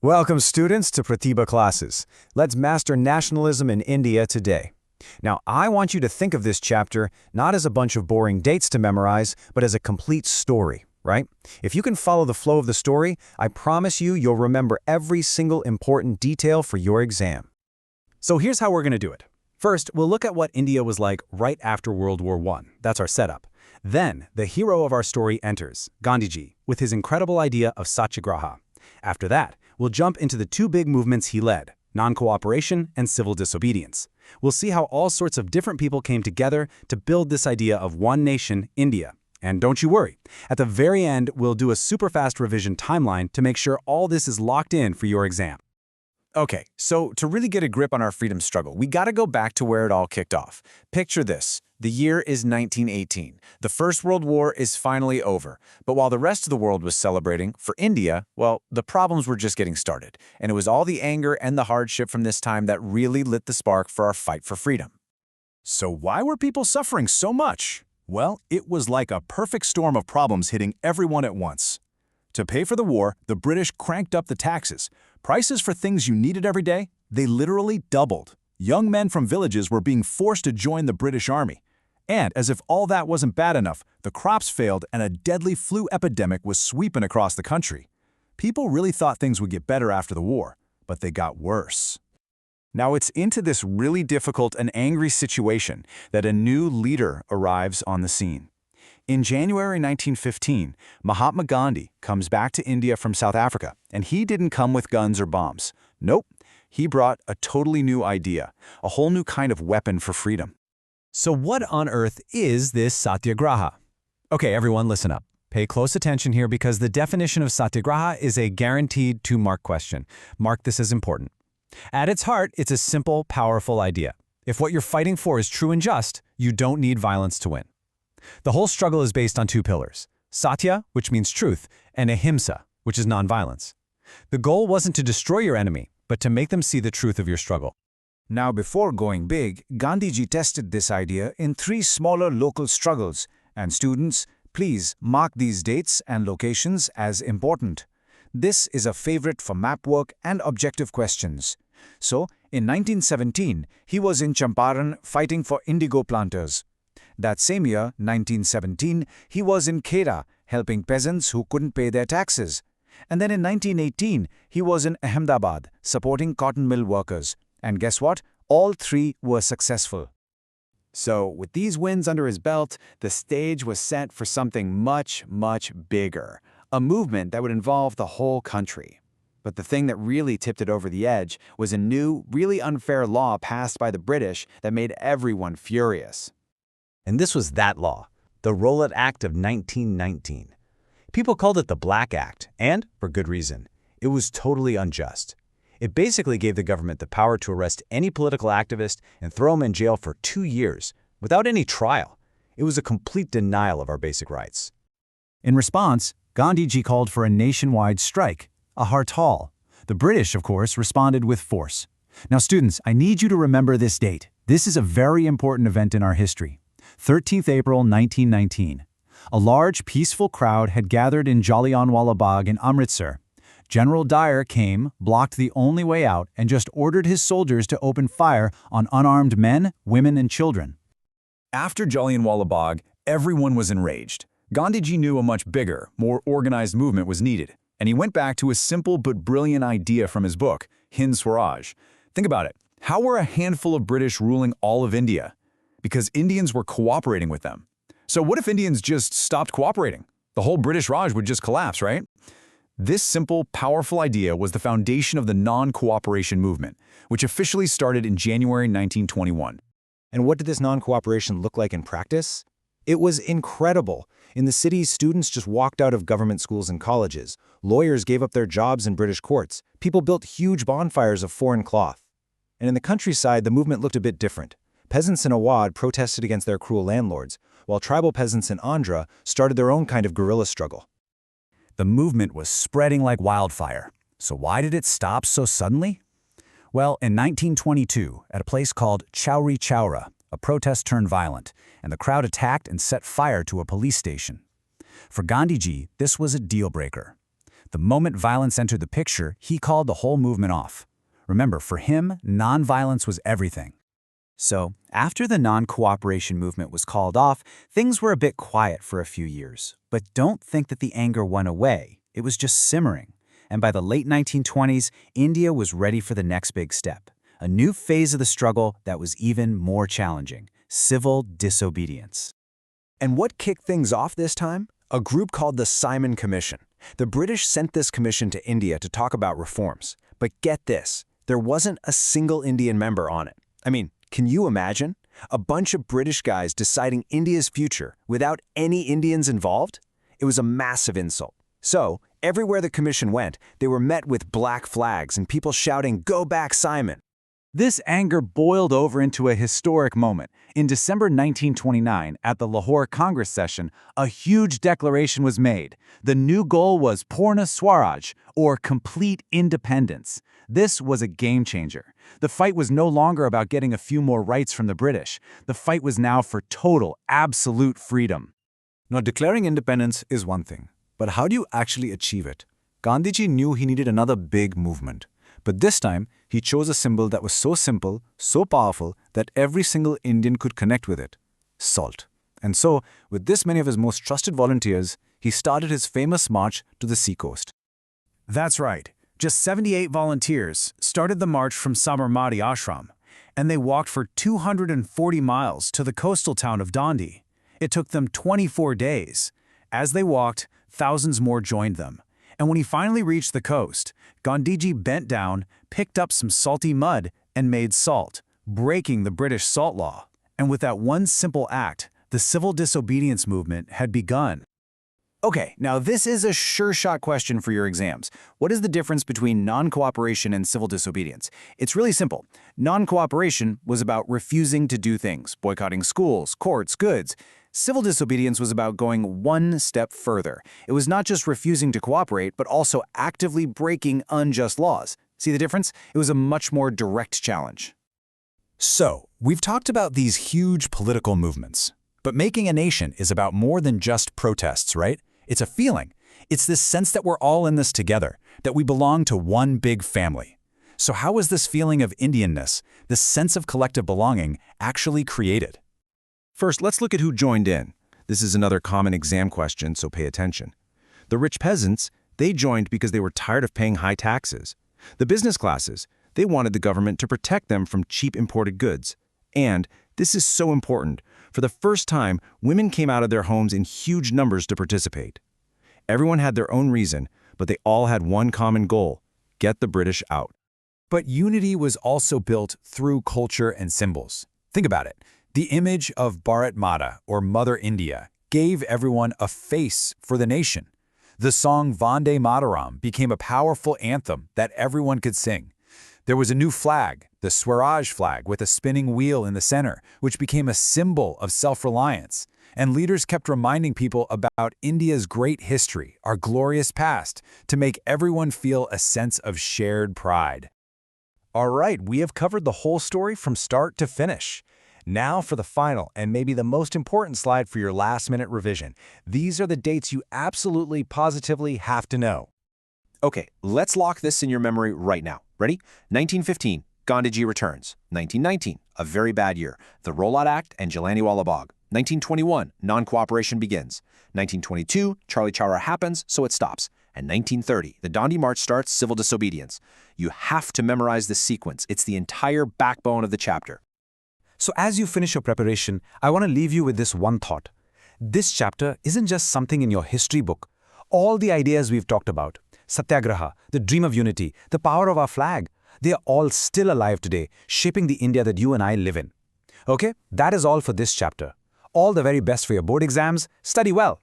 Welcome, students, to Pratibha classes. Let's master nationalism in India today. Now, I want you to think of this chapter not as a bunch of boring dates to memorize, but as a complete story, right? If you can follow the flow of the story, I promise you'll remember every single important detail for your exam. So here's how we're going to do it. First, we'll look at what India was like right after World War I. That's our setup. Then, the hero of our story enters, Gandhiji, with his incredible idea of Satyagraha. After that, we'll jump into the two big movements he led, non-cooperation and civil disobedience. We'll see how all sorts of different people came together to build this idea of one nation, India. And don't you worry, at the very end, we'll do a super fast revision timeline to make sure all this is locked in for your exam. Okay, so to really get a grip on our freedom struggle, we gotta go back to where it all kicked off. Picture this. The year is 1918. The First World War is finally over. But while the rest of the world was celebrating, for India, well, the problems were just getting started. And it was all the anger and the hardship from this time that really lit the spark for our fight for freedom. So why were people suffering so much? Well, it was like a perfect storm of problems hitting everyone at once. To pay for the war, the British cranked up the taxes. Prices for things you needed every day, they literally doubled. Young men from villages were being forced to join the British Army. And as if all that wasn't bad enough, the crops failed and a deadly flu epidemic was sweeping across the country. People really thought things would get better after the war, but they got worse. Now it's into this really difficult and angry situation that a new leader arrives on the scene. In January 1915, Mahatma Gandhi comes back to India from South Africa, and he didn't come with guns or bombs. Nope, he brought a totally new idea, a whole new kind of weapon for freedom. So what on earth is this Satyagraha? Okay, everyone, listen up. Pay close attention here because the definition of Satyagraha is a guaranteed 2-mark question. Mark this as important. At its heart, it's a simple, powerful idea. If what you're fighting for is true and just, you don't need violence to win. The whole struggle is based on 2 pillars, Satya, which means truth, and Ahimsa, which is nonviolence. The goal wasn't to destroy your enemy, but to make them see the truth of your struggle. Now, before going big, Gandhiji tested this idea in 3 smaller local struggles, and students, please mark these dates and locations as important. This is a favorite for map work and objective questions. So, in 1917, he was in Champaran fighting for indigo planters. That same year, 1917, he was in Khera helping peasants who couldn't pay their taxes. And then in 1918, he was in Ahmedabad supporting cotton mill workers. And guess what? All 3 were successful. So, with these wins under his belt, the stage was set for something much, much bigger. A movement that would involve the whole country. But the thing that really tipped it over the edge was a new, really unfair law passed by the British that made everyone furious. And this was that law, the Rowlatt Act of 1919. People called it the Black Act, and for good reason. It was totally unjust. It basically gave the government the power to arrest any political activist and throw him in jail for 2 years, without any trial. It was a complete denial of our basic rights. In response, Gandhiji called for a nationwide strike, a hartal. The British, of course, responded with force. Now, students, I need you to remember this date. This is a very important event in our history. 13th April 1919. A large, peaceful crowd had gathered in Jallianwala Bagh in Amritsar. General Dyer came, blocked the only way out, and just ordered his soldiers to open fire on unarmed men, women, and children. After Jallianwala Bagh, everyone was enraged. Gandhiji knew a much bigger, more organized movement was needed, and he went back to a simple but brilliant idea from his book, Hind Swaraj. Think about it. How were a handful of British ruling all of India? Because Indians were cooperating with them. So what if Indians just stopped cooperating? The whole British Raj would just collapse, right? This simple, powerful idea was the foundation of the non-cooperation movement, which officially started in January 1921. And what did this non-cooperation look like in practice? It was incredible. In the cities, students just walked out of government schools and colleges. Lawyers gave up their jobs in British courts. People built huge bonfires of foreign cloth. And in the countryside, the movement looked a bit different. Peasants in Awadh protested against their cruel landlords, while tribal peasants in Andhra started their own kind of guerrilla struggle. The movement was spreading like wildfire. So why did it stop so suddenly? Well, in 1922, at a place called Chowri Chowra, a protest turned violent, and the crowd attacked and set fire to a police station. For Gandhiji, this was a deal breaker. The moment violence entered the picture, he called the whole movement off. Remember, for him, non-violence was everything. So, after the non-cooperation movement was called off, things were a bit quiet for a few years. But don't think that the anger went away. It was just simmering. And by the late 1920s, India was ready for the next big step. A new phase of the struggle that was even more challenging: civil disobedience. And what kicked things off this time? A group called the Simon Commission. The British sent this commission to India to talk about reforms. But get this, there wasn't a single Indian member on it. I mean, can you imagine? A bunch of British guys deciding India's future without any Indians involved? It was a massive insult. So, everywhere the commission went, they were met with black flags and people shouting, "Go back, Simon!" This anger boiled over into a historic moment. In December 1929, at the Lahore Congress session, a huge declaration was made. The new goal was Poona Swaraj, or complete independence. This was a game changer. The fight was no longer about getting a few more rights from the British. The fight was now for total, absolute freedom. Now, declaring independence is one thing, but how do you actually achieve it? Gandhiji knew he needed another big movement. But this time, he chose a symbol that was so simple, so powerful, that every single Indian could connect with it: salt. And so, with this many of his most trusted volunteers, he started his famous march to the seacoast. That's right. Just 78 volunteers started the march from Sabarmati Ashram, and they walked for 240 miles to the coastal town of Dandi. It took them 24 days. As they walked, thousands more joined them. And when he finally reached the coast, Gandhiji bent down, picked up some salty mud, and made salt, breaking the British salt law. And with that one simple act, the civil disobedience movement had begun. Okay, now this is a sure-shot question for your exams. What is the difference between non-cooperation and civil disobedience? It's really simple. Non-cooperation was about refusing to do things, boycotting schools, courts, goods. Civil disobedience was about going one step further. It was not just refusing to cooperate, but also actively breaking unjust laws. See the difference? It was a much more direct challenge. So, we've talked about these huge political movements. But making a nation is about more than just protests, right? It's a feeling. It's this sense that we're all in this together, that we belong to one big family. So how was this feeling of Indianness, this sense of collective belonging, actually created? First, let's look at who joined in. This is another common exam question, so pay attention. The rich peasants, they joined because they were tired of paying high taxes. The business classes, they wanted the government to protect them from cheap imported goods. And, this is so important, for the first time, women came out of their homes in huge numbers to participate. Everyone had their own reason, but they all had one common goal: get the British out. But unity was also built through culture and symbols. Think about it. The image of Bharat Mata, or Mother India, gave everyone a face for the nation. The song Vande Mataram became a powerful anthem that everyone could sing. There was a new flag, the Swaraj flag, with a spinning wheel in the center, which became a symbol of self-reliance. And leaders kept reminding people about India's great history, our glorious past, to make everyone feel a sense of shared pride. All right, we have covered the whole story from start to finish. Now for the final and maybe the most important slide for your last-minute revision. These are the dates you absolutely, positively have to know. Okay, let's lock this in your memory right now. Ready? 1915, Gandhiji returns. 1919, a very bad year. The Rollout Act and Jallianwala Bagh. 1921, non-cooperation begins. 1922, Charlie Chowra happens, so it stops. And 1930, the Dandi March starts, civil disobedience. You have to memorize this sequence. It's the entire backbone of the chapter. So as you finish your preparation, I want to leave you with this one thought. This chapter isn't just something in your history book. All the ideas we've talked about, Satyagraha, the dream of unity, the power of our flag, they are all still alive today, shaping the India that you and I live in. Okay, that is all for this chapter. All the very best for your board exams. Study well.